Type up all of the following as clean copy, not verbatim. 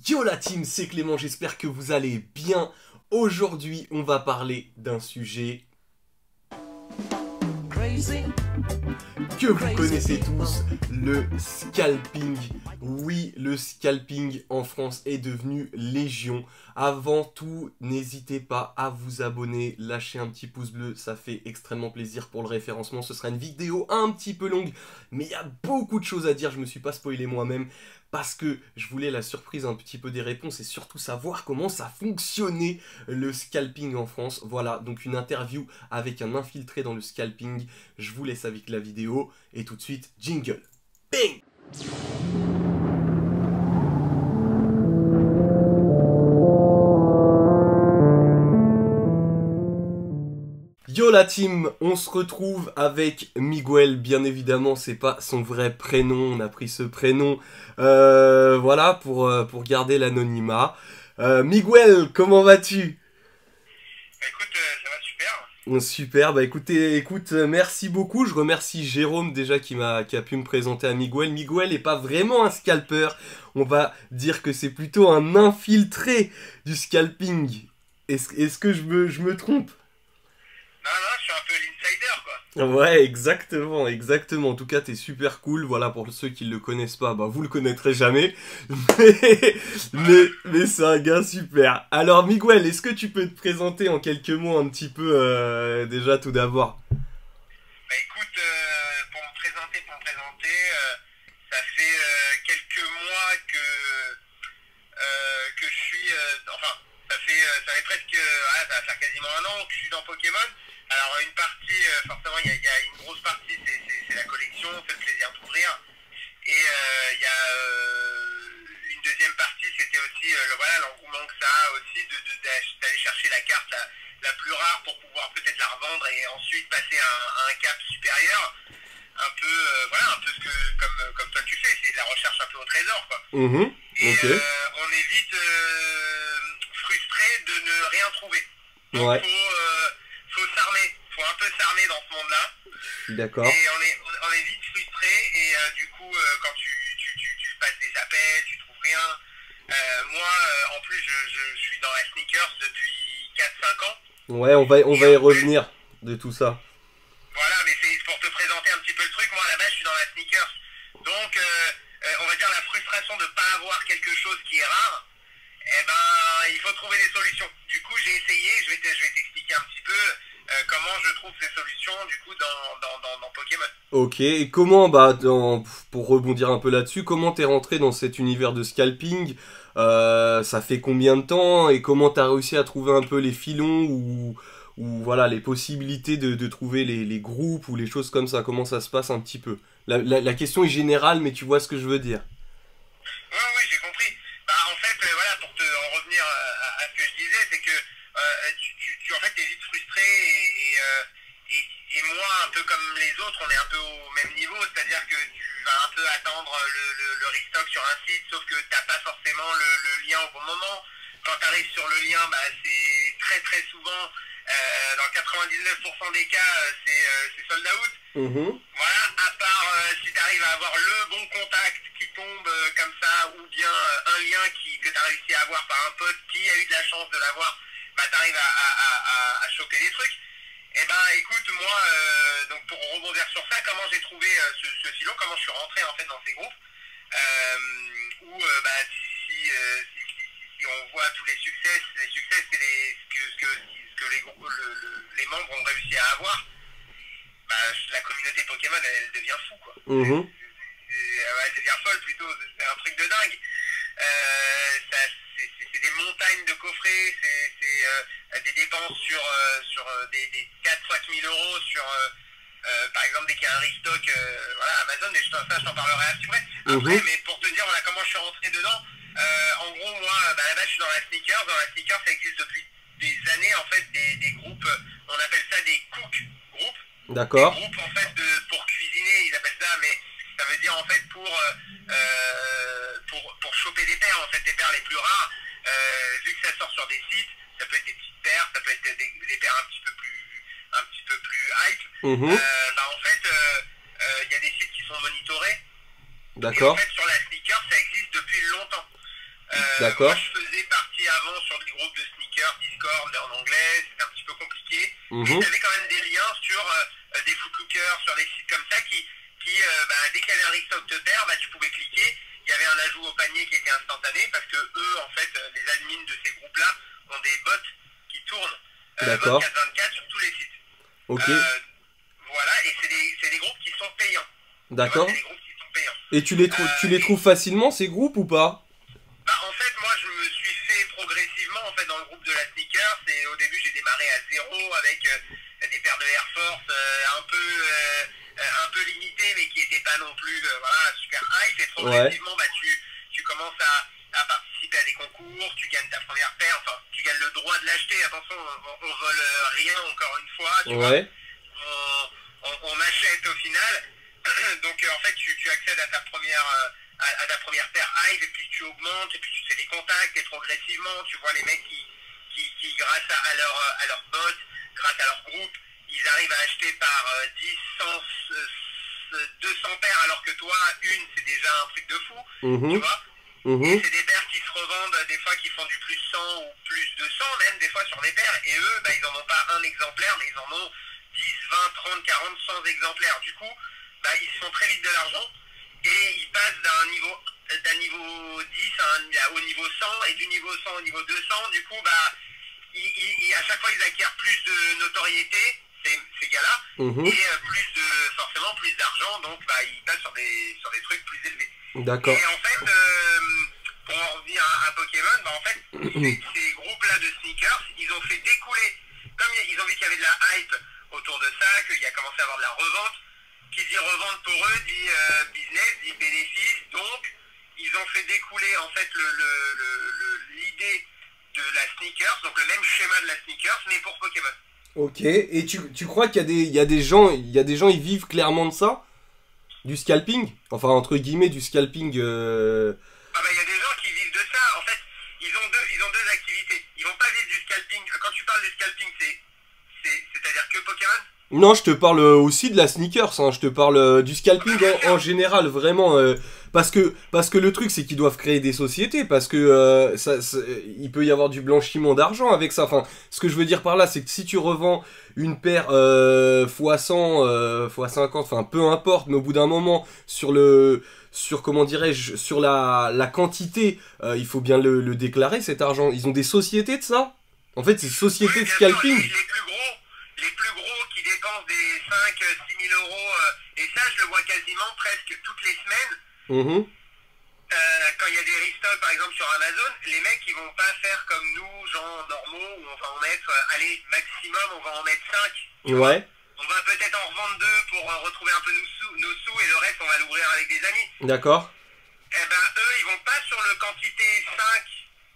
Yo la team, c'est Clément, j'espère que vous allez bien. Aujourd'hui, on va parler d'un sujet que vous connaissez tous, le scalping. Oui, le scalping en France est devenu légion. Avant tout, n'hésitez pas à vous abonner, lâcher un petit pouce bleu, ça fait extrêmement plaisir pour le référencement. Ce sera une vidéo un petit peu longue, mais il y a beaucoup de choses à dire, je me suis pas spoilé moi-même, parce que je voulais la surprise un petit peu des réponses et surtout savoir comment ça fonctionnait le scalping en France. Voilà, donc une interview avec un infiltré dans le scalping. Je vous laisse avec la vidéo et tout de suite, jingle. Bing! Yo la team, on se retrouve avec Miguel, bien évidemment c'est pas son vrai prénom, on a pris ce prénom voilà pour garder l'anonymat. Miguel, comment vas-tu? Écoute, ça va super. Super, bah écoute, merci beaucoup, je remercie Jérôme déjà qui a pu me présenter à Miguel. Miguel est pas vraiment un scalper, on va dire que c'est plutôt un infiltré du scalping. Est-ce que je me trompe? Non, non, je suis un peu l'insider, quoi. Ouais, exactement, exactement. En tout cas, t'es super cool. Voilà, pour ceux qui le connaissent pas, bah vous le connaîtrez jamais. Mais, mais c'est un gars super. Alors, Miguel, est-ce que tu peux te présenter en quelques mots un petit peu déjà tout d'abord? Bah écoute, ça fait quelques mois que je suis... enfin, ça fait presque... ouais, ça va faire quasiment un an que je suis dans Pokémon. Alors une partie, forcément, il y a une grosse partie, c'est la collection, c'est le plaisir d'ouvrir. Et il y a une deuxième partie, c'était aussi voilà, l'engouement que ça a aussi d'aller chercher la carte la plus rare pour pouvoir peut-être la revendre et ensuite passer à un cap supérieur. Un peu, voilà, un peu ce que, comme toi tu fais, c'est de la recherche un peu au trésor, quoi. Mhm, Et ok. on est vite frustré de ne rien trouver. Donc Ouais, faut s'armer, faut un peu s'armer dans ce monde-là. je suis d'accord. Et on est vite frustré et du coup quand tu passes des appels, tu trouves rien. Moi en plus je suis dans la sneakers depuis 4-5 ans. Ouais, on Et va y en plus, revenir de tout ça. voilà, mais c'est pour te présenter un petit peu le truc. Moi à la base je suis dans la sneakers. Donc on va dire la frustration de ne pas avoir quelque chose qui est rare. Eh ben, il faut trouver des solutions. Du coup, j'ai essayé, je vais t'expliquer un petit peu comment je trouve ces solutions du coup dans Pokémon. Ok, et comment, bah, pour rebondir un peu là-dessus, comment t'es rentré dans cet univers de scalping? Ça fait combien de temps? Et comment t'as réussi à trouver un peu les filons ou voilà, les possibilités de trouver les groupes ou les choses comme ça? Comment ça se passe un petit peu? La question est générale, mais tu vois ce que je veux dire. Oui, oui, j'ai compris. Bah, en fait, voilà, pour en revenir à ce que je disais, c'est que en fait, t'es vite frustré et moi, un peu comme les autres, on est un peu au même niveau, c'est-à-dire que tu vas un peu attendre le restock sur un site, sauf que t'as pas forcément le lien au bon moment. Quand tu arrives sur le lien, bah, c'est très très souvent, dans 99% des cas, c'est sold out. Mhm. Voilà, à part si tu arrives à avoir le bon contact qui tombe comme ça, ou bien un lien que tu as réussi à avoir par un pote qui a eu de la chance de l'avoir, bah tu arrives à choper des trucs. Et ben écoute, moi, donc pour rebondir sur ça, comment j'ai trouvé ce filon, comment je suis rentré en fait dans ces groupes, où bah, si on voit tous les succès c'est ce que les membres ont réussi à avoir. Bah, la communauté Pokémon elle devient fou quoi. Mhm. Elle devient folle plutôt, c'est un truc de dingue. C'est des montagnes de coffrets, c'est des dépenses sur des 4-5 000 € sur par exemple dès qu'il y a un restock, voilà, Amazon, mais ça je t'en parlerai après. Mhm. Mais pour te dire voilà comment je suis rentré dedans, en gros moi bah, là-bas je suis dans la sneaker, ça existe depuis des années en fait des groupes, on appelle ça des cook groupes. Des D'accord. groupes en fait pour cuisiner, ils appellent ça, mais ça veut dire en fait pour choper des perles, en fait des perles les plus rares, vu que ça sort sur des sites, ça peut être des petites perles, ça peut être des perles un petit peu plus hype. Mhm. Bah en fait il y a des sites qui sont monitorés et en D'accord. fait sur la sneaker ça existe depuis longtemps. D'accord. Moi, je faisais partie avant sur des groupes de sneakers, Discord, en anglais, c'était un petit peu compliqué. Mais Mhm. tu avais quand même des liens sur des footlookers, sur des sites comme ça dès qu'il y avait un restock de paire, tu pouvais cliquer. Il y avait un ajout au panier qui était instantané parce que eux, en fait, les admins de ces groupes-là ont des bots qui tournent D'accord. 24/24 sur tous les sites. Ok. Voilà, et c'est des groupes qui sont payants. Tu vois, D'accord. c'est des groupes qui sont payants. Et tu les trouves facilement, ces groupes, ou pas? En fait, moi, je me suis fait progressivement en fait dans le groupe de la sneaker. Au début, j'ai démarré à zéro avec des paires de Air Force un peu limitées, mais qui n'étaient pas non plus voilà, super hype. Et progressivement, tu commences à participer à des concours, tu gagnes ta première paire, enfin, tu gagnes le droit de l'acheter. Attention, on vole rien encore une fois, tu vois. Ouais. On achète au final. Donc en fait, tu accèdes à ta première paire Hive, et puis tu augmentes, et puis tu fais des contacts, et progressivement, tu vois les mecs qui grâce à leur bot, grâce à leur groupe, ils arrivent à acheter par 10, 100, 200 paires, alors que toi, une, c'est déjà un truc de fou, tu Mhm. vois. Mhm. Et c'est des paires qui se revendent, des fois qui font du plus 100 ou plus de 100 même, des fois sur des paires, et eux, ils en ont pas un exemplaire, mais ils en ont 10, 20, 30, 40, 100 exemplaires. Du coup, ils se font très vite de l'argent, et ils passent d'un niveau 10 au niveau 100, et du niveau 100 au niveau 200. Du coup, à chaque fois, ils acquièrent plus de notoriété, ces gars-là, Mhm. et forcément plus d'argent, donc ils passent sur des trucs plus élevés. D'accord. Et en fait, pour en revenir à Pokémon, en fait, ces groupes-là de sneakers, ils ont fait découler, comme ils ont vu qu'il y avait de la hype autour de ça, qu'il y a commencé à avoir de la revente. Qui dit revente pour eux dit business, dit bénéfice. Donc, ils ont fait découler en fait l'idée de la sneakers, donc le même schéma de la sneakers, mais pour Pokémon. Ok. Et tu crois il y a des gens, ils vivent clairement de ça? Du scalping? Enfin, entre guillemets, du scalping. Il y a des gens qui vivent de ça. En fait, ils ont deux activités. Ils vont pas vivre du scalping. Quand tu parles du scalping, c'est-à-dire que Pokémon. Non, je te parle aussi de la sneakers, hein. Je te parle du scalping en général, vraiment. Parce que le truc, c'est qu'ils doivent créer des sociétés, parce que il peut y avoir du blanchiment d'argent avec ça. Enfin, ce que je veux dire par là, c'est que si tu revends une paire fois 100, fois 50, enfin peu importe, mais au bout d'un moment, comment dirais-je, sur la quantité, il faut bien le déclarer, cet argent. Ils ont des sociétés de ça? En fait, c'est sociétés Oui, de bien sûr, scalping. les plus gros qui dépensent des 5, 6 000 euros, et ça, je le vois quasiment presque toutes les semaines. Mhm. Quand il y a des restocks, par exemple, sur Amazon, les mecs, ils vont pas faire comme nous, gens normaux, où on va en mettre, allez, maximum, on va en mettre 5. Ouais. On va peut-être en revendre 2 pour retrouver un peu nos sous, et le reste, on va l'ouvrir avec des amis. D'accord. Eux, ils vont pas sur le quantité 5,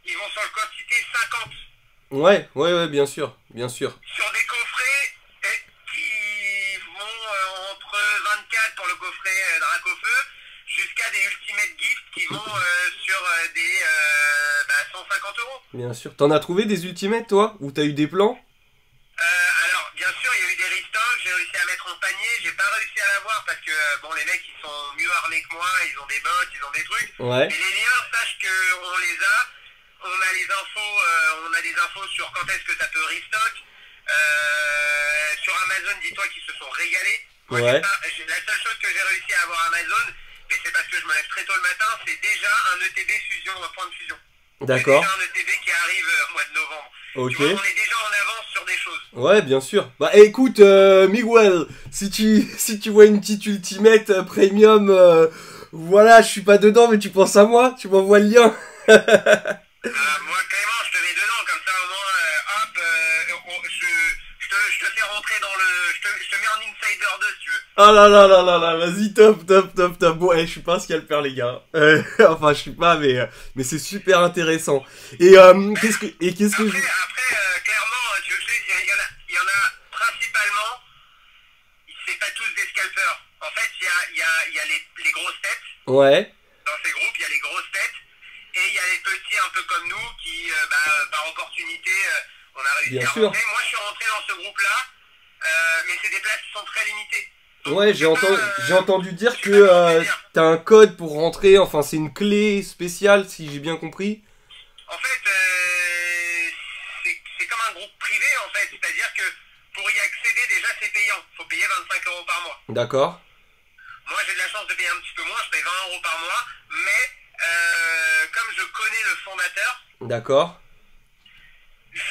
ils vont sur le quantité 50. Ouais, bien sûr, bien sûr. Sur des coffrets qui vont entre 24 pour le coffret Dracofeu, jusqu'à des Ultimate Gifts qui vont sur des 150 euros. Bien sûr. T'en as trouvé des ultimates, toi? Ou t'as eu des plans? Alors, bien sûr, il y a eu des restocks, j'ai réussi à mettre en panier, j'ai pas réussi à l'avoir parce que, les mecs, ils sont mieux armés que moi, ils ont des bots, ils ont des trucs. Ouais. Mais les liens, sache qu'on les a, on a les infos, on a des infos sur quand est-ce que ça peut restock. Sur Amazon, dis-toi qu'ils se sont régalés. Moi, Ouais. la seule chose que j'ai réussi à avoir à Amazon, mais c'est parce que je me lève très tôt le matin, c'est déjà un ETB fusion, un point de fusion. D'accord. C'est déjà un ETB qui arrive au mois de novembre. Ok. Tu vois, on est déjà en avance sur des choses. Ouais, bien sûr. Bah écoute, Miguel, si tu vois une petite ultimate premium, voilà, je suis pas dedans, mais tu penses à moi, tu m'envoies le lien. Moi, Clément, je te mets dedans, comme ça au moins, hop, je te fais rentrer dans le. Je te mets en insider 2 si tu veux. Ah là, vas-y, top. Bon, je suis pas un scalper, les gars. Enfin, je suis pas, mais c'est super intéressant. Et qu'est-ce que Après, clairement, tu sais, il y en a principalement, c'est pas tous des scalpers. En fait, il y a les grosses têtes. Ouais. Dans ces groupes, il y a les grosses têtes. Et il y a les petits un peu comme nous qui, par opportunité, on a réussi Bien à sûr. rentrer. Moi, je suis rentré dans ce groupe-là, mais c'est des places qui sont très limitées. Donc, Ouais, j'ai entendu dire que t'as un code pour rentrer, enfin c'est une clé spéciale si j'ai bien compris. fait. C'est-à-dire que pour y accéder, déjà, c'est payant. Faut payer 25 euros par mois. D'accord. Moi, j'ai de la chance de payer un petit peu moins. Je paye 20 euros par mois. Mais comme je connais le fondateur, D'accord. j'ai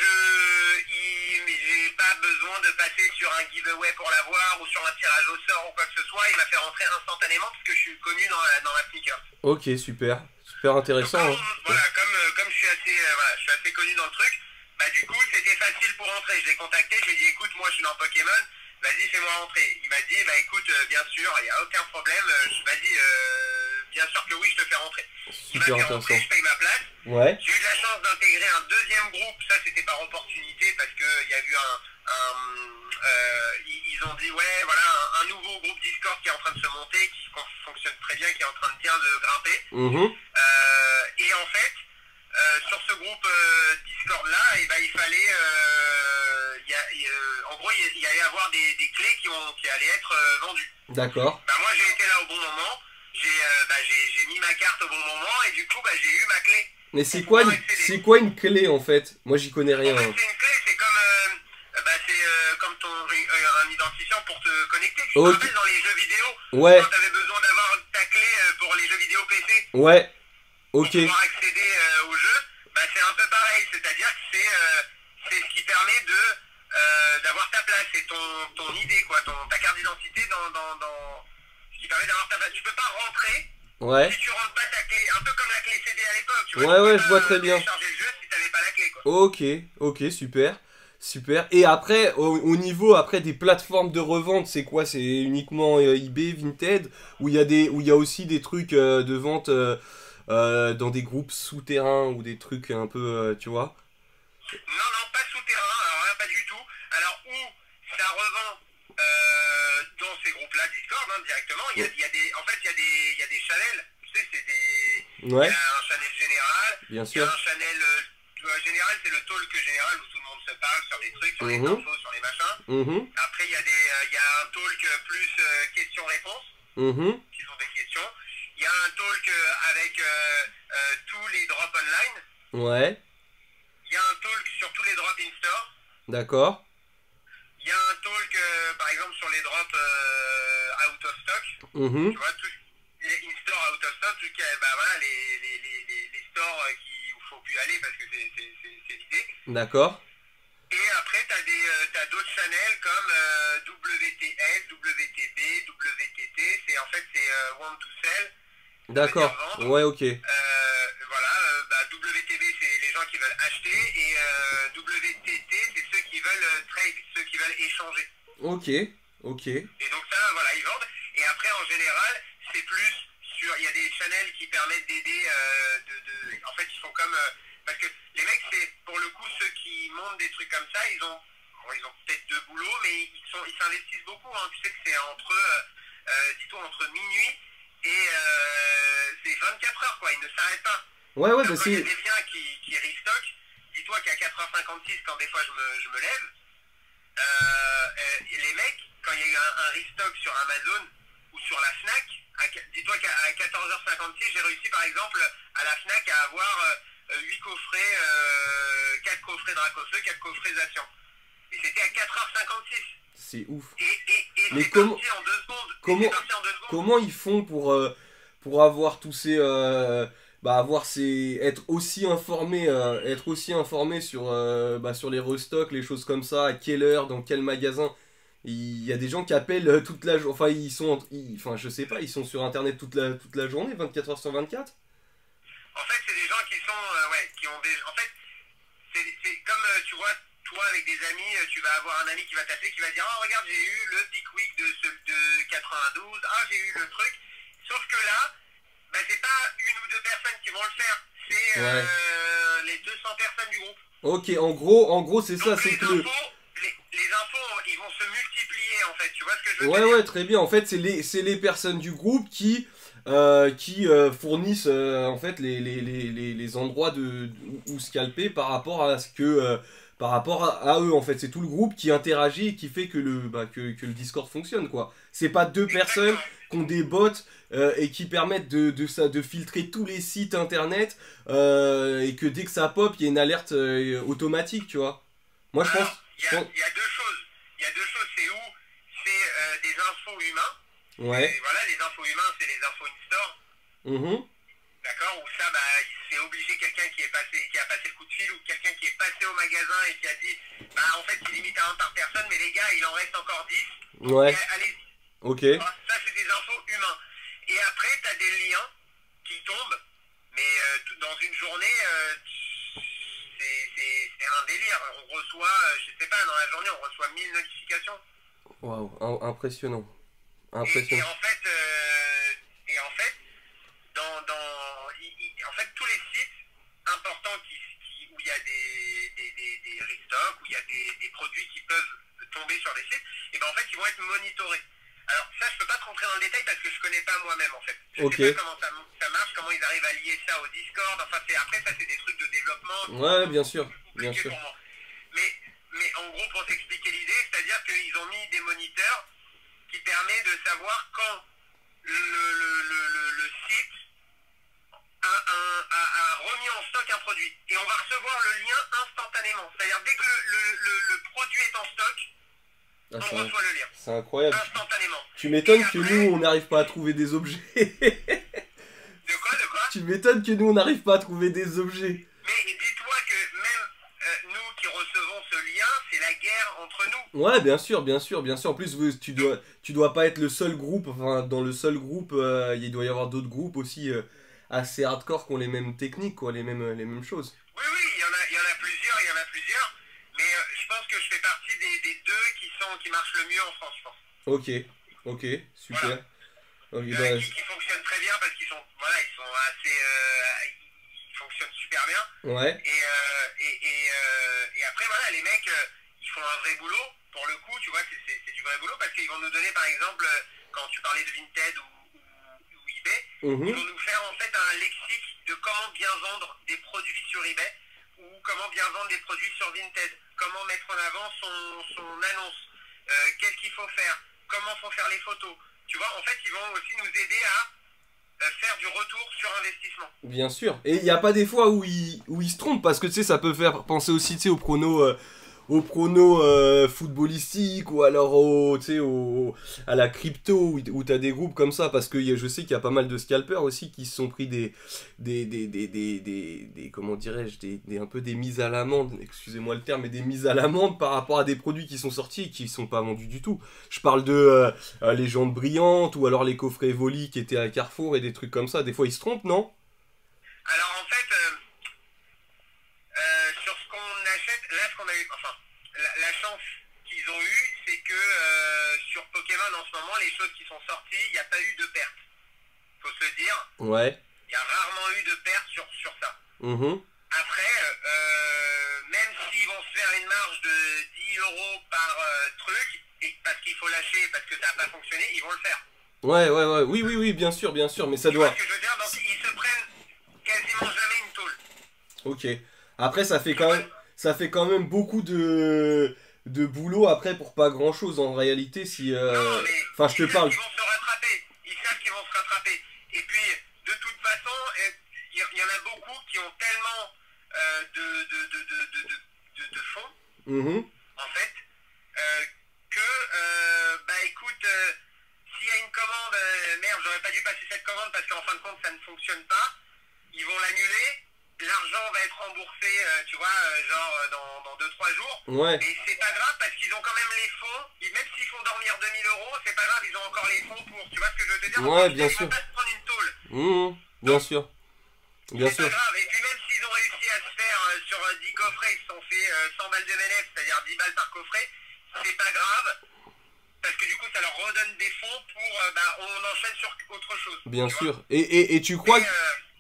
pas besoin de passer sur un giveaway pour l'avoir ou sur un tirage au sort ou quoi que ce soit. Il m'a fait rentrer instantanément parce que je suis connu dans la sneaker. Ok, super. Super intéressant. Donc, Hein. voilà, comme je suis assez connu dans le truc, bah du coup c'était facile pour rentrer. Je l'ai contacté, j'ai dit écoute, moi je suis dans Pokémon, vas-y fais-moi rentrer. Il m'a dit bah écoute, bien sûr, il n'y a aucun problème, vas-y, bien sûr que oui, je te fais rentrer. Il m'a Super fait intéressant. rentrer, je paye ma place. Ouais. J'ai eu de la chance d'intégrer un deuxième groupe, ça c'était par opportunité parce qu'il y a eu ils ont dit ouais voilà un nouveau groupe Discord qui est en train de se monter, qui fonctionne très bien, qui est en train de bien de grimper. Et en fait, sur ce groupe Discord là, et ben, il fallait en gros il allait avoir des clés qui allaient être vendues. D'accord. Ben, moi j'ai été là au bon moment, j'ai mis ma carte au bon moment et du coup j'ai eu ma clé. Mais c'est quoi une clé en fait? Moi j'y connais rien. En fait, c'est une clé, c'est comme un identifiant pour te connecter. Tu te rappelles dans les jeux vidéo, ouais. Quand tu avais besoin d'avoir ta clé pour les jeux vidéo PC, ouais. Ok. Pour pouvoir accéder au jeu, c'est un peu pareil, c'est-à-dire que c'est ce qui permet d'avoir ta place, c'est ton idée, quoi, ta carte d'identité ce qui permet d'avoir ta place. Tu peux pas rentrer si tu rentres pas ta clé, un peu comme la clé CD à l'époque, tu vois. Ouais, je vois très bien. Télécharger le jeu si t'avais pas la clé, quoi. Ok, super. Super. Et après, au niveau après des plateformes de revente, c'est quoi? C'est uniquement eBay, Vinted, où il y a aussi des trucs de vente dans des groupes souterrains ou des trucs un peu, tu vois? Non, pas souterrain, alors là, pas du tout. Alors, où ça revend dans ces groupes-là, Discord, directement, en fait, il y a des channels, tu sais, c'est des... Ouais. Il y a un channel général, bien il y a sûr. un channel général, c'est le talk général où tout le monde se parle sur des trucs, sur les infos, sur les machins. Après, il y a un talk plus questions-réponses, qui sont des questions. Il y a un talk avec tous les drops online. Ouais. Il y a un talk sur tous les drops in-store. D'accord. Il y a un talk, par exemple, sur les drops out of stock. Tu vois, les in-store, out of stock, voilà, les stores où il faut plus aller parce que c'est vidé. D'accord. Et après, t'as d'autres channels comme WTS, WTB, WTT. C'est Want to Sell. D'accord. Ouais, ok. Voilà, WTB, c'est les gens qui veulent acheter. Et WTT, c'est ceux qui veulent trade, ceux qui veulent échanger. Ok. Et donc ça, voilà, ils vendent. Et après, en général, c'est plus sur... Il y a des channels qui permettent d'aider... en fait, ils font comme... parce que les mecs, c'est pour le coup, ceux qui montent des trucs comme ça, ils ont peut-être deux boulots, mais ils s'investissent beaucoup. Hein. Tu sais que c'est dis-toi, entre minuit et c'est 24 heures, quoi. Ils ne s'arrêtent pas. Ouais, quand il y a des biens qui restock, dis-toi qu'à 4h56, quand des fois je me lève, les mecs, quand il y a eu un restock sur Amazon ou sur la Fnac, dis-toi qu'à 14h56, j'ai réussi par exemple à la Fnac à avoir 8 coffrets, 4 coffrets Dracofeu, 4 coffrets Zacian. Et c'était à 4h56. C'est ouf. Et mais c'est parti en 2 secondes. Comment ils font pour avoir tous ces... être aussi informé sur les restocks, les choses comme ça, à quelle heure, dans quel magasin. Il y a des gens qui appellent toute la journée, je sais pas, ils sont sur internet toute la journée, 24 heures sur 24. En fait, c'est des gens qui sont, qui ont des... En fait, c'est comme, tu vois, toi avec des amis, tu vas avoir un ami qui va t'appeler, qui va dire, oh regarde, j'ai eu le Peak Week de 92, ah j'ai eu le truc. Sauf que là, c'est pas une ou deux personnes qui vont le faire, c'est les 200 personnes du groupe. Ok, en gros c'est ça, c'est que... Les infos, ils vont se multiplier en fait, tu vois ce que je veux dire? Ouais, très bien, en fait c'est les personnes du groupe qui fournissent en fait les endroits où scalper par rapport à ce que... par rapport à eux en fait, c'est tout le groupe qui interagit et qui fait que le Discord fonctionne quoi. C'est pas deux personnes qui ont des bots et qui permettent de filtrer tous les sites internet et que dès que ça pop, il y a une alerte automatique, tu vois. Moi, je pense... Alors, il y a deux choses. Il y a deux choses, c'est où c'est des infos humains. Ouais. Et voilà, les infos humains, c'est les infos in-store. Mhm. D'accord, où ça, bah, c'est obligé quelqu'un qui a passé le coup de fil ou quelqu'un qui est passé au magasin et qui a dit, bah, en fait, c'est limite à un par personne, mais les gars, il en reste encore 10. Ouais. Et allez-y. Ok. Alors, ça, c'est des infos humains. Et après, tu as des liens qui tombent, mais dans une journée, c'est un délire. On reçoit, je sais pas, dans la journée, on reçoit 1000 notifications. Waouh, impressionnant. Et Impressionnant. en fait, en fait, tous les sites importants où il y a des restocks, où il y a des produits qui peuvent tomber sur les sites, et ben en fait, ils vont être monitorés. Alors ça, je peux pas te rentrer dans le détail parce que je connais pas moi-même en fait. Je sais pas comment ça marche, comment ils arrivent à lier ça au Discord. Enfin, après ça, c'est des trucs de développement. Ouais, bien sûr, bien Compliqué sûr. pour moi. Mais en gros, pour t'expliquer l'idée, c'est-à-dire qu'ils ont mis des moniteurs qui permet de savoir quand le site a remis en stock un produit. Et on va recevoir le lien instantanément. C'est-à-dire dès que le produit est en stock, Ah, on reçoit le lien. c'est incroyable. Instantanément. Tu m'étonnes Et que après- nous, on n'arrive pas à trouver des objets. De quoi? Tu m'étonnes que nous, on n'arrive pas à trouver des objets. Mais dis-toi que même nous qui recevons ce lien, c'est la guerre entre nous. Ouais, bien sûr, bien sûr, bien sûr. En plus, tu dois pas être le seul groupe. Enfin, dans le seul groupe, il doit y avoir d'autres groupes aussi assez hardcore qui ont les mêmes techniques, quoi, les mêmes choses. Oui, il y en a plusieurs. Mais je pense que je fais partie des deux qui marchent le mieux en France, je pense. Ok, super. Voilà. Ok, Il y en a qui fonctionnent très bien parce qu'ils sont, voilà, ils sont assez, ils fonctionnent super bien. ouais, Et après, voilà, les mecs, ils font un vrai boulot. Pour le coup, tu vois, c'est du vrai boulot parce qu'ils vont nous donner, par exemple, quand tu parlais de Vinted ou eBay, ils vont nous faire en fait un lexique de comment bien vendre des produits sur eBay ou comment bien vendre des produits sur Vinted, comment mettre en avant son annonce, qu'est-ce qu'il faut faire, comment faut faire les photos. Tu vois, en fait, ils vont aussi nous aider à faire du retour sur investissement. bien sûr. Et il n'y a pas des fois où ils se trompent parce que tu sais, ça peut faire penser aussi, tu sais, aux pronos footballistiques ou alors tu sais, à la crypto où tu as des groupes comme ça parce que je sais qu'il y a pas mal de scalpers aussi qui se sont pris comment dirais-je, un peu des mises à l'amende, excusez-moi le terme, mais des mises à l'amende par rapport à des produits qui sont sortis et qui sont pas vendus du tout. Je parle de les jantes brillantes ou alors les coffrets Evoli qui étaient à Carrefour et des trucs comme ça. Des fois ils se trompent, non? Alors en fait, sur ce qu'on achète, là ce qu'on a eu, enfin, la chance qu'ils ont eue, c'est que sur Pokémon en ce moment, les choses qui sont sorties, il n'y a pas eu de perte. Faut se le dire, Ouais. il y a rarement eu de perte sur ça. Mhm. Après, même s'ils vont se faire une marge de 10 € par truc, et parce qu'il faut lâcher, parce que ça n'a pas fonctionné, ils vont le faire. Ouais, oui, bien sûr, mais ça Tu vois doit... ce que je veux dire? Donc ils se prennent quasiment jamais une tôle. Ok. Après, ça fait quand même beaucoup de boulot après pour pas grand chose en réalité si. Non, mais Enfin, je te ils savent parle. qu'ils vont se rattraper. Ils savent qu'ils vont se rattraper. Et puis, de toute façon, il y en a beaucoup qui ont tellement de fonds, Mhm. en fait, que, bah écoute, s'il y a une commande, merde, j'aurais pas dû passer cette commande parce qu'en fin de compte, ça ne fonctionne pas, ils vont l'annuler. L'argent va être remboursé, tu vois, genre dans 2-3 jours. Ouais. Mais c'est pas grave parce qu'ils ont quand même les fonds. Même s'ils font dormir 2000 €, c'est pas grave, ils ont encore les fonds pour. Tu vois ce que je veux te dire? Ouais, Donc, bien ils sûr. vont pas se prendre une tôle. Mhm. Bien sûr. Bien C'est sûr. pas grave. Et puis même s'ils ont réussi à se faire sur 10 coffrets, ils se sont fait 100 balles de bénéfice, c'est-à-dire 10 balles par coffret, c'est pas grave. Parce que du coup, ça leur redonne des fonds pour. On enchaîne sur autre chose. Bien tu sûr. vois. Et Mais,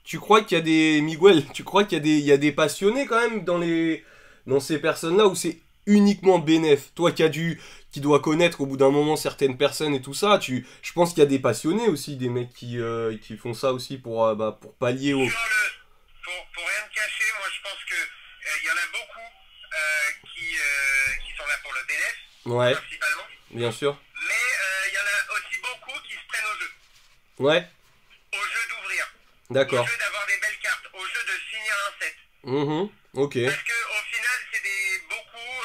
tu crois qu'il y a des Miguel, tu crois qu'il y a des passionnés quand même dans ces personnes-là où c'est uniquement bénéf. Toi qui dois connaître au bout d'un moment certaines personnes et tout ça, je pense qu'il y a des passionnés aussi, des mecs qui font ça aussi pour pallier au. pour rien te cacher, moi je pense que il y en a beaucoup qui sont là pour le bénéfice, Ouais, principalement. bien sûr. Mais il y en a aussi beaucoup qui se prennent au jeu. Ouais, Au jeu d'ouvrir. d'accord. Au jeu d'avoir des belles cartes. Au jeu de finir un set. Mhm. Ok. Parce que au final, c'est beaucoup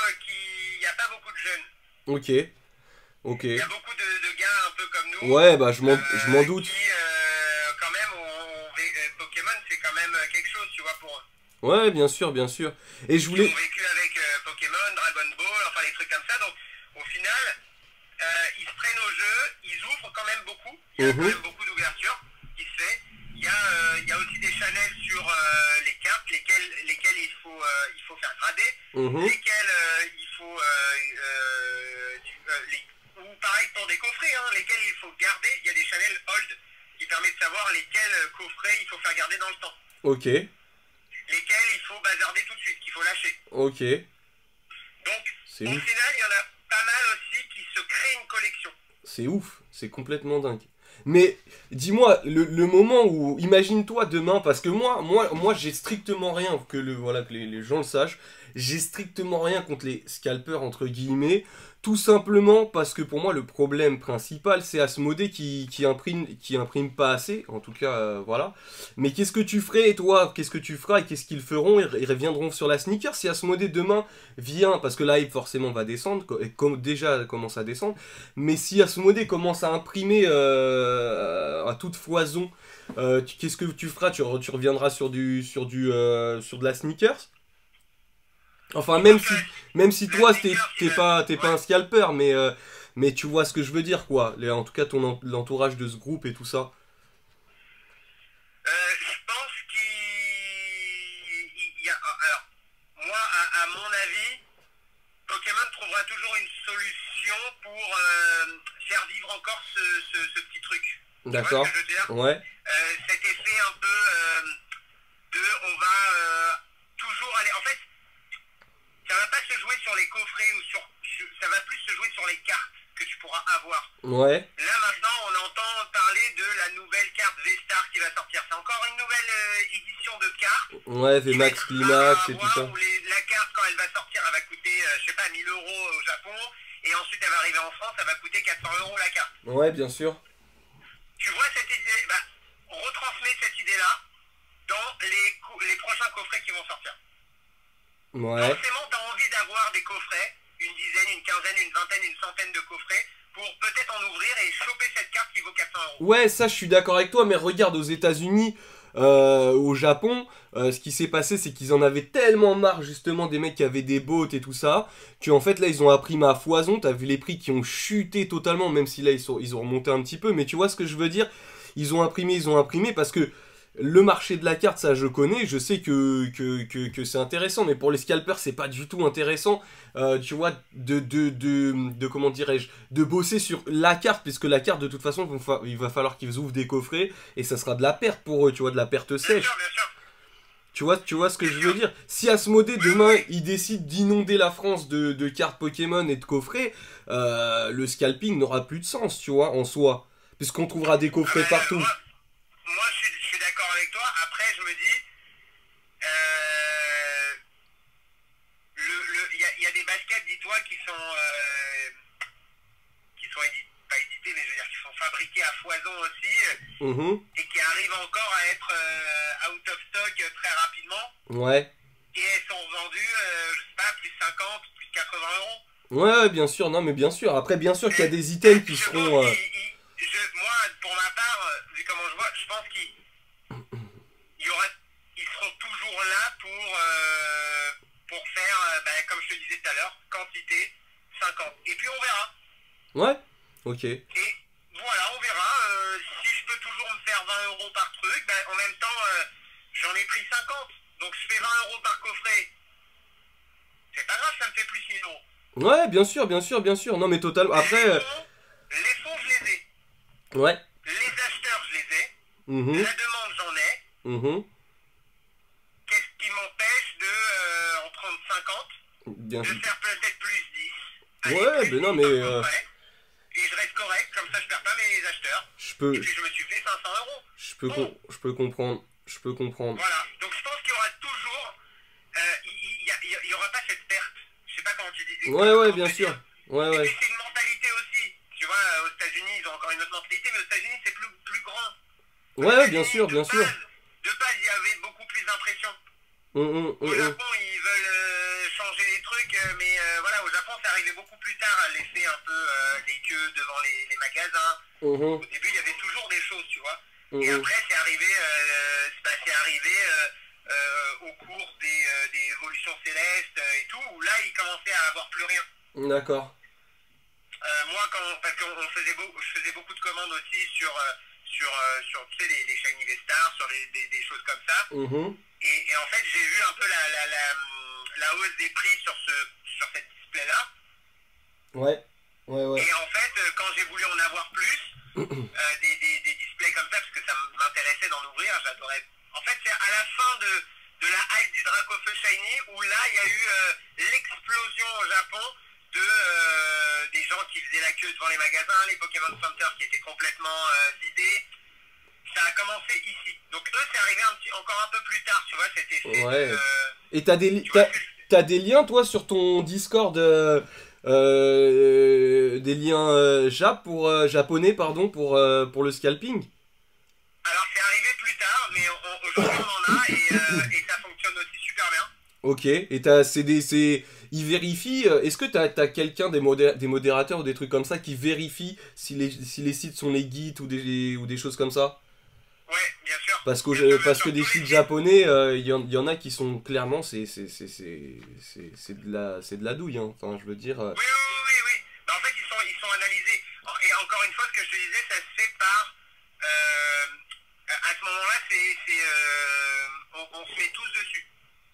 Ok, ok. Il y a beaucoup de gars un peu comme nous Ouais, bah je m'en doute. qui, quand même, Pokémon, c'est quand même quelque chose, tu vois, pour eux. Ouais, bien sûr, bien sûr. Et je Qui ont voulais... vécu avec Pokémon, Dragon Ball, enfin les trucs comme ça. Donc, au final, ils se prennent au jeu, ils ouvrent quand même beaucoup. Il y a quand Mhm, même beaucoup d'ouverture qui se fait. Il y a aussi des channels sur les cartes, lesquelles il faut faire grader, mhm. lesquelles il faut, ou pareil pour des coffrets, hein, lesquels il faut garder. Il y a des channels hold qui permettent de savoir lesquels coffrets il faut faire garder dans le temps, Ok, lesquels il faut bazarder tout de suite, qu'il faut lâcher. ok. Donc, C'est au ouf. final, il y en a pas mal aussi qui se créent une collection. C'est ouf. C'est complètement dingue. Mais dis-moi, le moment où, imagine-toi demain, parce que moi, j'ai strictement rien que voilà que les gens le sachent. J'ai strictement rien contre les scalpers entre guillemets, tout simplement parce que pour moi le problème principal c'est Asmodée qui imprime pas assez, en tout cas voilà. Mais qu'est-ce que tu ferais toi? Qu'est-ce que tu feras et qu'est-ce qu'ils feront? Ils reviendront sur la sneaker si Asmodée demain vient, parce que là il forcément va descendre, et comme déjà commence à descendre. Mais si Asmodée commence à imprimer à toute foison, qu'est-ce que tu feras? Tu reviendras sur de la sneakers? Enfin, Je pense que même si le toi, sneaker, t'es pas ouais. un scalper, mais tu vois ce que je veux dire, quoi. En tout cas, l'entourage de ce groupe et tout ça. Je pense qu'il y a. Alors, moi, à mon avis, Pokémon trouvera toujours une solution pour faire vivre encore ce petit truc. Tu vois ce que D'accord? je veux dire? Ouais. Cet effet un peu de on va toujours aller. En fait, ça va pas se jouer sur les coffrets ou ça va plus se jouer sur les cartes que tu pourras avoir. Ouais. Là maintenant, on entend parler de la nouvelle carte V-Star qui va sortir. C'est encore une nouvelle édition de carte Ouais, qui va VMAX, être rare à Climax et tout avoir ça. où la carte quand elle va sortir elle va coûter je sais pas 1000 euros au Japon et ensuite elle va arriver en France, elle va coûter 400 euros la carte. Ouais, bien sûr. Tu vois cette idée, bah, retransmets cette idée-là dans les prochains coffrets qui vont sortir. Ouais. Forcément, tu as envie d'avoir des coffrets, une dizaine, une quinzaine, une vingtaine, une centaine de coffrets, pour peut-être en ouvrir et choper cette carte qui vaut 400 euros. Ouais, ça, je suis d'accord avec toi, mais regarde aux États-Unis, au Japon, ce qui s'est passé, c'est qu'ils en avaient tellement marre, justement, des mecs qui avaient des bots et tout ça, qu'en fait, là, ils ont imprimé à foison. T'as vu les prix qui ont chuté totalement, même si là, ils ont remonté un petit peu, mais tu vois ce que je veux dire? Ils ont imprimé, parce que le marché de la carte, ça, je connais, je sais que c'est intéressant, mais pour les scalpers, c'est pas du tout intéressant, tu vois, comment dirais-je, de bosser sur la carte, puisque la carte, de toute façon, il va falloir qu'ils ouvrent des coffrets, et ça sera de la perte pour eux, tu vois, de la perte Bien sûr, sèche. bien sûr. Tu vois ce que je Bien veux sûr. dire? Si Asmodée, Oui, demain, oui. il décide d'inonder la France de cartes Pokémon et de coffrets, le scalping n'aura plus de sens, tu vois, en soi. Puisqu'on trouvera des Ah coffrets ben, partout. moi je suis d'accord avec toi. Après, je me dis, euh, il y a des baskets, dis-toi, qui sont pas éditées, mais je veux dire, qui sont fabriquées à foison aussi, Mhm. et qui arrivent encore à être out of stock très rapidement. Ouais. Et elles sont vendues, je sais pas, plus 50, plus 80 euros. Ouais, bien sûr, non, mais bien sûr. Après, bien sûr qu'il y a Et des items qui je pense seront. moi, pour ma part, vu comment je vois, je pense qu'il y aura, ils seront toujours là pour faire, comme je te disais tout à l'heure, quantité 50. Et puis on verra. Ouais. Ok. Et voilà, on verra. Si je peux toujours me faire 20 euros par truc, en même temps, j'en ai pris 50. Donc je fais 20 euros par coffret. C'est pas grave, ça me fait plus 1000 euros. Ouais, bien sûr, bien sûr, bien sûr. Non, mais totalement. Après. Les fonds, je les ai. Ouais. Les acheteurs, je les ai. Mhm. La demande, j'en ai. Mhm. Qu'est-ce qui m'empêche de en prendre 50, Bien de sûr. faire peut-être plus 10, allez, Ouais, plus ben 10 non, mais. par coffret, et je reste correct, comme ça je perds pas mes acheteurs. Je Et peux. puis je me suis fait 500 euros. Bon, Je peux comprendre. Je peux comprendre. voilà. Donc je pense qu'il y aura toujours, il y aura pas cette perte. Je sais pas comment tu dis. Ouais, ouais, Comment bien te sûr. dire. Ouais, Et ouais. puis c'est une mentalité aussi. Tu vois, aux États-Unis, ils ont encore une autre mentalité, mais aux États-Unis, c'est plus grand. Aux Ouais, ouais, bien États-Unis, sûr, bien sûr. de base, il y avait beaucoup plus d'impression. Hum, hum, Au hum, hum. Japon, ils veulent changer les trucs, mais voilà, au Japon, ça arrivé beaucoup plus tard, l'effet un peu les queues devant les magasins. Mhm. Au début, il y avait toujours des choses, tu vois. Et Mhm. après, c'est arrivé au cours des évolutions célestes et tout, où là, il commençait à avoir plus rien. D'accord. Moi, parce qu'on je faisais beaucoup de commandes aussi sur tu sais, les Shiny V-Stars, sur des choses comme ça. Mhm. Et en fait, j'ai vu un peu la hausse des prix sur cette display-là. Ouais. Ouais, ouais. Et en fait, quand j'ai voulu en avoir plus, des displays comme ça, parce que ça m'intéressait d'en ouvrir, j'adorais. En fait, c'est à la fin de la hype du Dracofeu Shiny où là, il y a eu l'explosion au Japon des gens qui faisaient la queue devant les magasins, les Pokémon Center qui étaient complètement vidés. Ça a commencé ici. Donc eux, c'est arrivé encore un peu plus tard, tu vois, cet effet Ouais. de... Et t'as des, tu vois ce que t'as des liens, toi, sur ton Discord, des liens japonais, pardon, pour le scalping? Alors c'est arrivé plus tard, mais aujourd'hui on en a et ça fonctionne aussi super bien. Ok. Et ils vérifient. Est-ce que t'as quelqu'un, des modérateurs ou des trucs comme ça, qui vérifie si les sites sont les guides ou des choses comme ça? Ouais, bien sûr. Parce que Sur des tous les sites sites. japonais, il y en a qui sont clairement, c'est de la douille, hein. Enfin, je veux dire. Oui. Bah, en fait, ils sont analysés. Et encore une fois, ce que je te disais, ça se fait par... à ce moment-là, on se met tous dessus.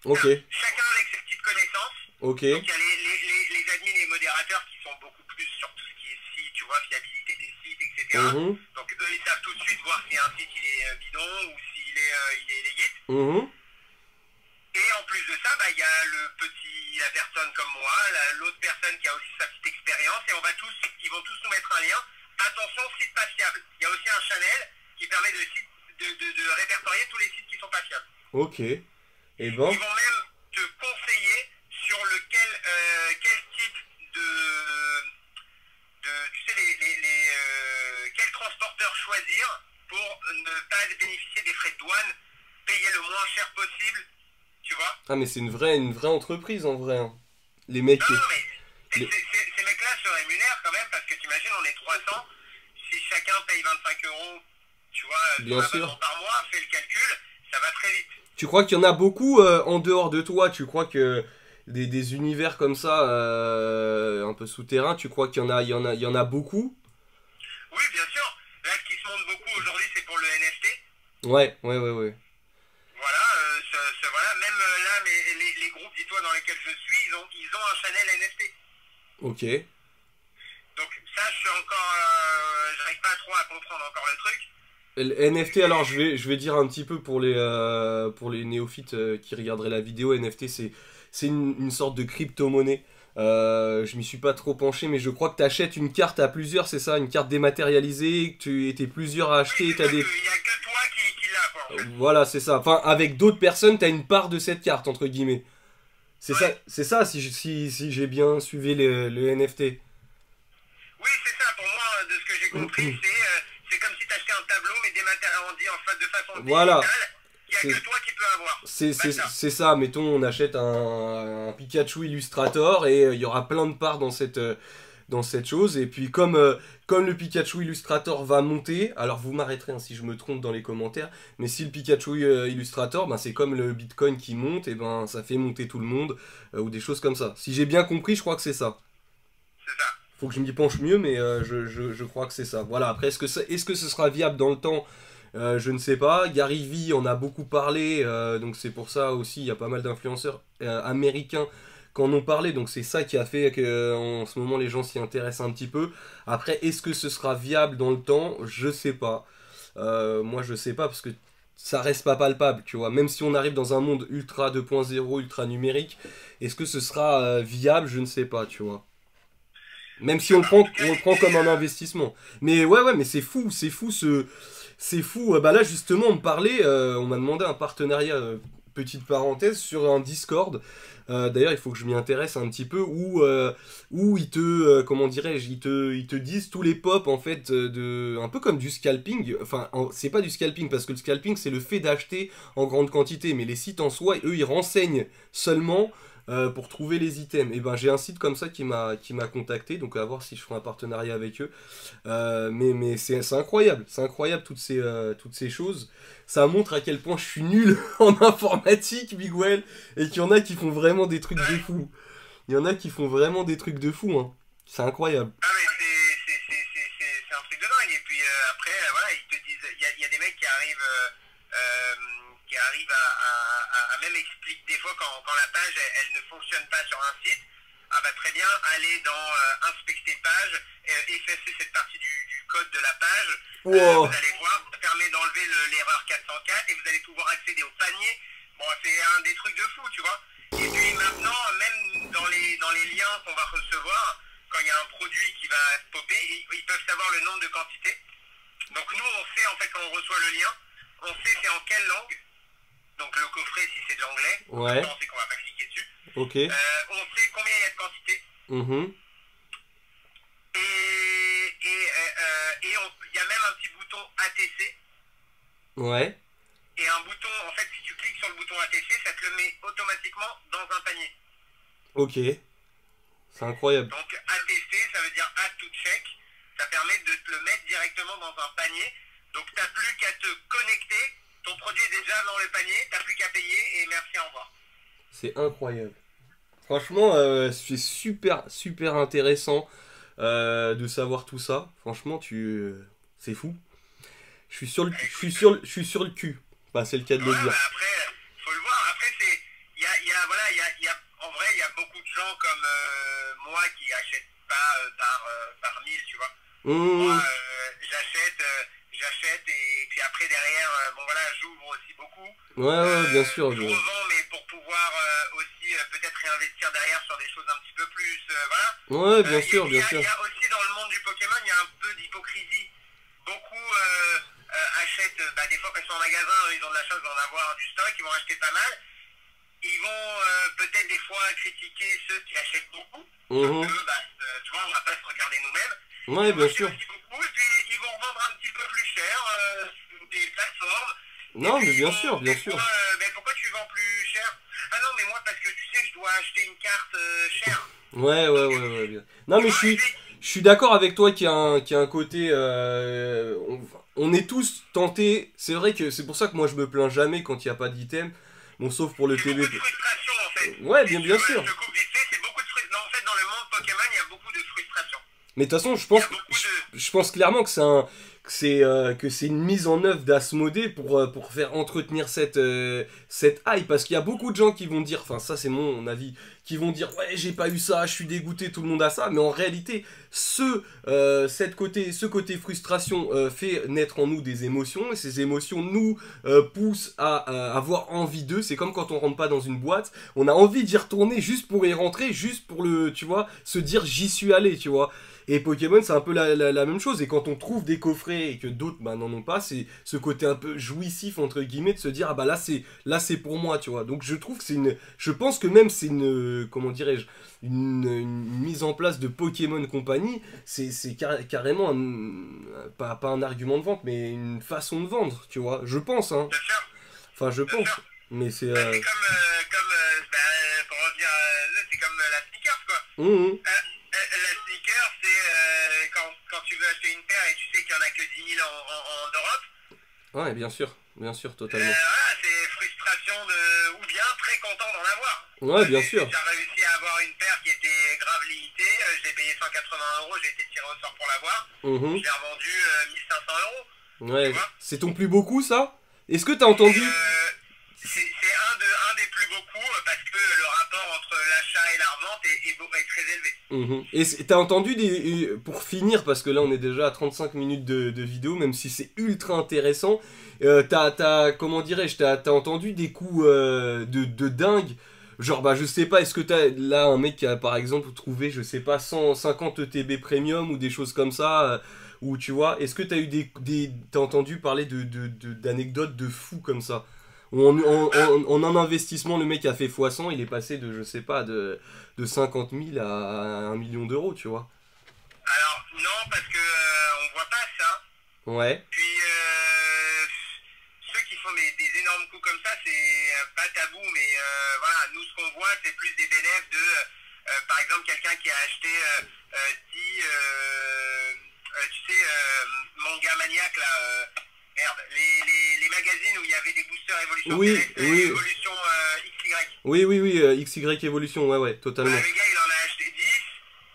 Ok, Enfin, chacun avec ses petites connaissances. ok. Donc il y a les admins et les modérateurs qui sont beaucoup plus sur tout ce qui est site, tu vois, fiabilité des sites, etc. Mhm, Donc eux, ils savent tout de suite voir si un site il est bidon ou s'il est legit. mhm. Et en plus de ça, bah, il y a la personne comme moi, l'autre personne qui a aussi sa petite expérience, et ils vont tous nous mettre un lien. Attention, site pas fiable. Il y a aussi un channel qui permet de répertorier tous les sites qui sont pas fiables. Ok. Et ben. Ils vont même te conseiller sur quel type tu sais, quel transporteur choisir pour ne pas bénéficier des frais de douane, payer le moins cher possible, tu vois. Ah, mais c'est une vraie entreprise en vrai, hein. Les mecs. Non, mais les- ces mecs-là se rémunèrent quand même, parce que t'imagines, on est 300, si chacun paye 25 euros, tu vois, Bien ton sûr. abonnement par mois, fais le calcul, ça va très vite. Tu crois qu'il y en a beaucoup en dehors de toi? Tu crois que des univers comme ça, un peu souterrains, tu crois il y en a beaucoup? Oui, bien sûr. Là, ce qui se monte beaucoup aujourd'hui, c'est pour le NFT. Ouais, ouais, ouais, ouais. Voilà, voilà. Même là, les groupes, dis-toi, dans lesquels je suis, ils ont un channel NFT. Ok. Donc ça, j'arrive pas trop à comprendre encore le truc. Le NFT, alors je vais dire un petit peu pour les néophytes qui regarderaient la vidéo. NFT, c'est une sorte de crypto-monnaie. Je m'y suis pas trop penché, mais je crois que tu achètes une carte à plusieurs, c'est ça, une carte dématérialisée, que tu étais plusieurs à Oui, acheter, c'est t'as ça, des. il y a que toi qui l'a, quoi, en fait. Voilà, c'est ça. Enfin, avec d'autres personnes, t'as une part de cette carte, entre guillemets. Ouais. C'est ça si j'ai bien suivi le NFT. Oui, c'est ça. Pour moi, de ce que j'ai compris, c'est comme si tu achetais un tableau, mais de façon Voilà. digitale, qu'il n'y a C'est que toi qui peux avoir. Bah, ça. c'est ça, mettons, on achète un Pikachu Illustrator et il y aura plein de parts dans cette chose. Et puis comme le Pikachu Illustrator va monter, alors vous m'arrêterez hein, si je me trompe dans les commentaires, mais si le Pikachu Illustrator, ben, c'est comme le Bitcoin qui monte, et ben ça fait monter tout le monde, ou des choses comme ça. Si j'ai bien compris, je crois que c'est ça. C'est ça. Faut que je m'y penche mieux, mais je crois que c'est ça. Voilà, après, est-ce que ce sera viable dans le temps? Je ne sais pas. Gary Vee en a beaucoup parlé, donc c'est pour ça aussi, il y a pas mal d'influenceurs américains qui en ont parlé, donc c'est ça qui a fait que en ce moment les gens s'y intéressent un petit peu. Après, est-ce que ce sera viable dans le temps? Je sais pas. Moi, je sais pas parce que ça reste pas palpable, tu vois. Même si on arrive dans un monde ultra 2.0, ultra numérique, est-ce que ce sera viable? Je ne sais pas, tu vois. Même si on le prend comme un investissement. Mais ouais, mais c'est fou. Bah là, justement, on me parlait, on m'a demandé un partenariat, petite parenthèse, sur un Discord. D'ailleurs, il faut que je m'y intéresse un petit peu, où comment dirais-je, ils te disent tous les pops, en fait, un peu comme du scalping. Enfin, c'est pas du scalping, parce que le scalping, c'est le fait d'acheter en grande quantité. Mais les sites en soi, eux, ils renseignent seulement pour trouver les items. Et ben j'ai un site comme ça qui m'a contacté, donc à voir si je ferai un partenariat avec eux. Mais c'est incroyable toutes ces choses. Ça montre à quel point je suis nul en informatique, Miguel, et qu'il y en a qui font vraiment des trucs de fou. Il y en a qui font vraiment des trucs de fou, hein. C'est incroyable. Ah mais c'est un truc de dingue. Et puis après, voilà, ils te disent, il y a des mecs qui arrivent à même expliquer des fois quand la page elle ne fonctionne pas sur un site. Ah bah très bien, allez dans inspecter page, effacer cette partie du code de la page. Wow. Vous allez voir, ça permet d'enlever l'erreur 404 et vous allez pouvoir accéder au panier. Bon, c'est un des trucs de fou, tu vois. Et puis maintenant, même dans les liens qu'on va recevoir, quand il y a un produit qui va popper, ils peuvent savoir le nombre de quantités. Donc nous, on sait en fait quand on reçoit le lien, on sait c'est en quelle langue. Donc le coffret, si c'est de l'anglais, Ouais. on sait qu'on va pas cliquer dessus. Ok. On sait combien il y a de quantité. Mhm. Et il y a même un petit bouton ATC. Ouais. Et un bouton, en fait, si tu cliques sur le bouton ATC, ça te le met automatiquement dans un panier. Ok. C'est incroyable. Donc ATC, ça veut dire Add to Check. Ça permet de te le mettre directement dans un panier. Donc tu n'as plus qu'à te connecter. Ton produit est déjà dans le panier. Tu n'as plus qu'à payer et merci, au revoir. C'est incroyable. Franchement, c'est super intéressant de savoir tout ça. Franchement, c'est fou. Je suis sur le cul. Bah, c'est le cas de le Ouais, dire. bah après, faut le voir. Après, voilà, en vrai, il y a beaucoup de gens comme moi qui achètent pas par 1000, tu vois. Moi, Mmh. j'achète et puis après derrière, bon voilà, j'ouvre aussi beaucoup. Ouais, bien sûr. Je revends, mais pour pouvoir aussi peut-être réinvestir derrière sur des choses un petit peu plus, voilà. Ouais, bien sûr, bien sûr. Il y a aussi dans le monde du Pokémon, il y a un peu d'hypocrisie. Beaucoup achètent, des fois quand ils sont en magasin, ils ont de la chance d'en avoir du stock, ils vont acheter pas mal. Ils vont peut-être des fois critiquer ceux qui achètent beaucoup. Mhm. Parce que, tu vois, on va pas se regarder nous-mêmes. Ouais, Ils vont bien acheter sûr. aussi beaucoup et puis ils vont revendre un petit peu plus cher sur des plateformes. Non, Et mais puis bien ils sûr, vont bien des sûr. fois, mais pourquoi tu vends plus cher? Ah non, mais moi parce que tu sais, je dois acheter une carte chère. Ouais, bien. Non, Tu mais vois, je suis d'accord avec toi qu'il y a un côté. On est tous tentés. C'est vrai que c'est pour ça que moi je me plains jamais quand il n'y a pas d'item. Bon, sauf pour le c'est beaucoup TB. de frustration en fait. Ouais, Si bien tu veux, sûr. je te coupe vite fait, c'est beaucoup de frustration. En fait, dans le monde Pokémon, il y a beaucoup de frustration. Mais de toute façon, Il y a beaucoup de. je pense clairement que c'est une mise en œuvre d'Asmodée pour faire entretenir cette hype. Parce qu'il y a beaucoup de gens qui vont dire, enfin, ça c'est mon avis, qui vont dire, ouais, j'ai pas eu ça, je suis dégoûté, tout le monde a ça. Mais en réalité, ce côté frustration fait naître en nous des émotions. Et ces émotions nous poussent à avoir envie d'eux. C'est comme quand on rentre pas dans une boîte, on a envie d'y retourner juste pour y rentrer, juste pour tu vois, se dire j'y suis allé, tu vois. Et Pokémon, c'est un peu la même chose. Et quand on trouve des coffrets et que d'autres n'en ont pas, c'est ce côté un peu jouissif, entre guillemets, de se dire, ah bah là c'est pour moi, tu vois. Donc je trouve que je pense que même c'est comment dirais-je, une mise en place de Pokémon Company, c'est carrément pas un argument de vente, mais une façon de vendre, tu vois. Je pense, hein. Bien sûr, Enfin, je bien pense. sûr. Mais c'est. C'est pour revenir, c'est comme la sneakers quoi. Hum, La sneaker, c'est quand tu veux acheter une paire et tu sais qu'il n'y en a que 10 000 en Europe. Ouais, bien sûr, totalement. Voilà, c'est frustration ou bien très content d'en avoir. Ouais, bien sûr. J'ai réussi à avoir une paire qui était grave limitée. Je l'ai payé 180 €. J'ai été tiré au sort pour l'avoir. Mhm. Je l'ai revendu 1500 €. Ouais, Tu vois. c'est ton plus beau coup, ça? Est-ce que t'as Et, entendu? c'est un des plus beaux coups parce que le rapport entre l'achat et la revente est très élevé. Mhm. Et t'as entendu pour finir, parce que là on est déjà à 35 minutes de vidéo, même si c'est ultra intéressant, comment dirais-je, t'as entendu des coups de dingue, genre bah je sais pas, est-ce que t'as là un mec qui a par exemple trouvé, je sais pas, 150 ETB premium ou des choses comme ça, ou tu vois, est-ce que t'as eu t'as entendu parler d'anecdotes de fous comme ça? En un investissement, le mec a fait x100, il est passé de, je sais pas, de 50 000 à 1 million d'euros, tu vois. Alors non parce que on voit pas ça. Ouais. Puis ceux qui font des énormes coups comme ça, c'est pas tabou, mais voilà, nous ce qu'on voit c'est plus des bénéfices de, par exemple quelqu'un qui a acheté 10, tu sais, manga maniaque là, merde, les magazines où il y avait des boosters Evolution Oui, Select, oui. Evolution XY. Oui, XY Evolution, ouais, totalement. Le gars il en a acheté 10,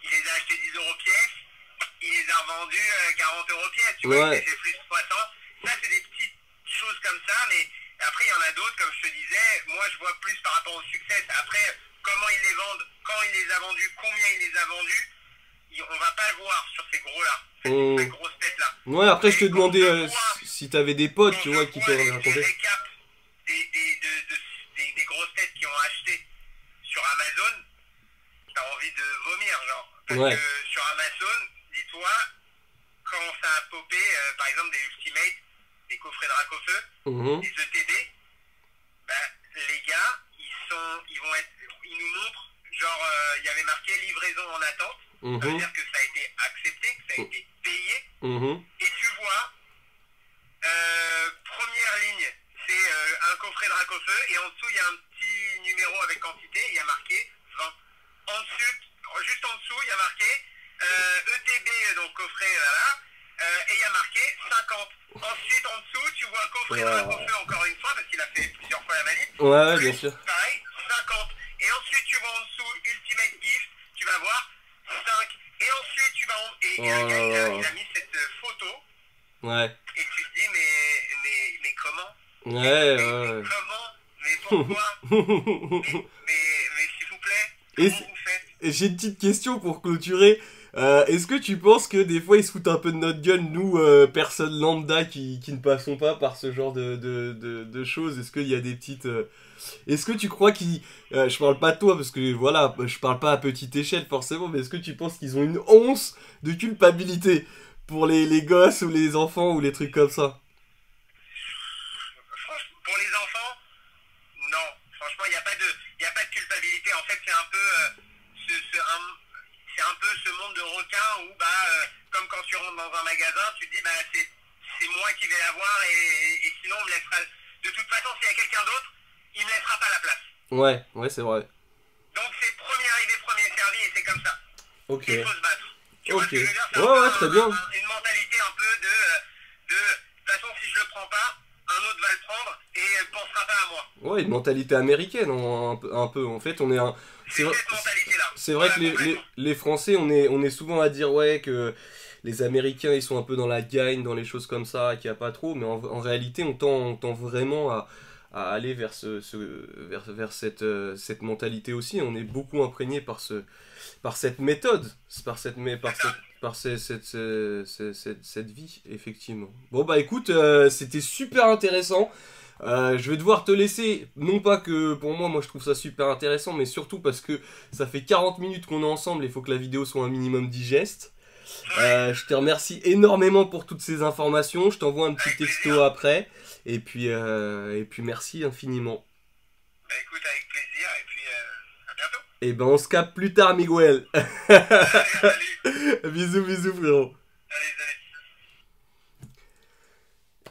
il les a achetés 10 € pièce, il les a revendus 40 € pièce, tu vois, Ouais. il fait plus 60. Ça c'est des petites choses comme ça, mais après il y en a d'autres, comme je te disais, moi je vois plus par rapport au succès. Après, comment ils les vendent, quand il les a vendus, combien il les a vendus, on va pas le voir sur ces gros-là, ces grosses têtes-là. Ouais, après je te Et quand demandais je vois- si t'avais des potes, quand tu je vois, qui vois peuvent les raconter. récaps des grosses têtes qui ont acheté sur Amazon, t'as envie de vomir, genre. Parce Ouais. que sur Amazon, dis-toi, quand ça a popé, par exemple des Ultimates, des coffrets Dracofeu, Mhm. des ETB, bah, les gars, ils nous montrent, genre, il y avait marqué livraison en attente, ça veut Mhm. dire que ça a été accepté, que ça a été payé, Mhm. et tu vois, première ligne, c'est un coffret Dracofeu, et en dessous, il y a un petit numéro avec quantité, il y a marqué 20. Ensuite, juste en dessous, il y a marqué ETB, donc coffret, voilà, et il y a marqué 50. Ensuite, en dessous, tu vois coffret Dracofeu encore une fois, parce qu'il a fait plusieurs fois la manip. Ouais, bien sûr. Pareil, 50. Et ensuite, tu vas en dessous, Ultimate Gift, tu vas voir 5. Et ensuite, tu vas en... Et le gars, il a mis cette photo, Ouais. et tu te dis, mais comment Ouais, mais comment Mais pourquoi mais s'il vous plaît, Et comment vous faites Et j'ai une petite question pour clôturer. Est-ce que tu penses que des fois ils se foutent un peu de notre gueule, nous, personnes lambda qui ne passons pas par ce genre de choses? Est-ce qu'il y a des petites... Est-ce que tu crois qu'ils... je parle pas de toi parce que voilà, je parle pas à petite échelle forcément, mais est-ce que tu penses qu'ils ont une once de culpabilité pour les gosses ou les enfants ou les trucs comme ça? Franchement, pour les enfants, non. Franchement, il n'y a pas de culpabilité. En fait, c'est un peu c'est un peu ce monde de requins où, comme quand tu rentres dans un magasin, tu te dis, c'est moi qui vais l'avoir et sinon, on me laissera. De toute façon, s'il y a quelqu'un d'autre, il me laissera pas la place. Ouais, c'est vrai. Donc, c'est premier arrivé, premier servi et c'est comme ça. Ok. Il faut se battre. Tu vois ce que je veux dire? C'est Ouais, un peu très bien. une mentalité un peu de toute façon, si je le prends pas, un autre va le prendre et ne pensera pas à moi. Ouais, une mentalité américaine, un peu. En fait, on est un... C'est cette mentalité-là. C'est vrai Voilà, que les Français, on est souvent à dire ouais que les Américains ils sont un peu dans la gagne, dans les choses comme ça, qu'il n'y a pas trop, mais en réalité on tend vraiment à aller vers, vers cette mentalité aussi. On est beaucoup imprégné par cette méthode, cette vie, effectivement. Bon bah écoute, c'était super intéressant. Je vais devoir te laisser, non pas que pour moi je trouve ça super intéressant, mais surtout parce que ça fait 40 minutes qu'on est ensemble et il faut que la vidéo soit un minimum digeste. Je te remercie énormément pour toutes ces informations, je t'envoie un petit texto après, et puis merci infiniment. Bah écoute, avec plaisir, et puis à bientôt. Et ben on se capte plus tard Miguel. Allez, salut. Bisous frérot. Allez, salut.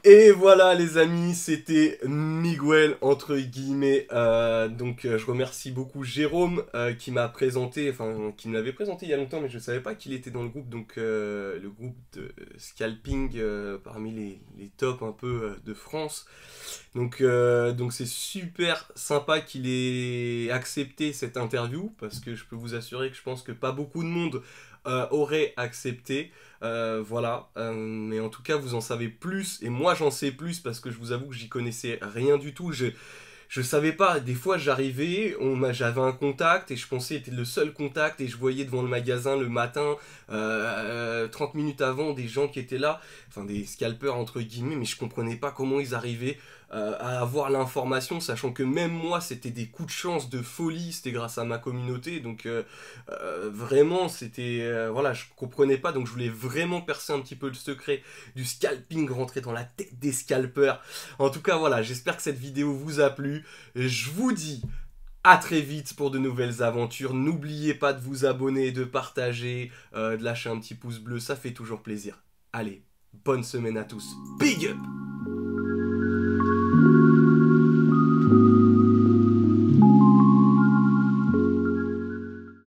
Et voilà les amis, c'était Miguel entre guillemets. Je remercie beaucoup Jérôme qui m'a présenté, enfin qui me l'avait présenté il y a longtemps, mais je ne savais pas qu'il était dans le groupe, donc le groupe de scalping parmi les tops un peu de France. Donc c'est super sympa qu'il ait accepté cette interview parce que je peux vous assurer que je pense que pas beaucoup de monde aurait accepté. Mais en tout cas vous en savez plus et moi j'en sais plus parce que je vous avoue que j'y connaissais rien du tout. Je savais pas, des fois j'arrivais, j'avais un contact et je pensais être le seul contact et je voyais devant le magasin le matin, 30 minutes avant, des gens qui étaient là, enfin des scalpers entre guillemets, mais je comprenais pas comment ils arrivaient à avoir l'information, sachant que même moi c'était des coups de chance de folie, c'était grâce à ma communauté, donc vraiment c'était, voilà, je comprenais pas, donc je voulais vraiment percer un petit peu le secret du scalping, rentrer dans la tête des scalpers. En tout cas voilà, j'espère que cette vidéo vous a plu, je vous dis à très vite pour de nouvelles aventures, n'oubliez pas de vous abonner, de partager, de lâcher un petit pouce bleu, ça fait toujours plaisir. Allez, bonne semaine à tous, big up!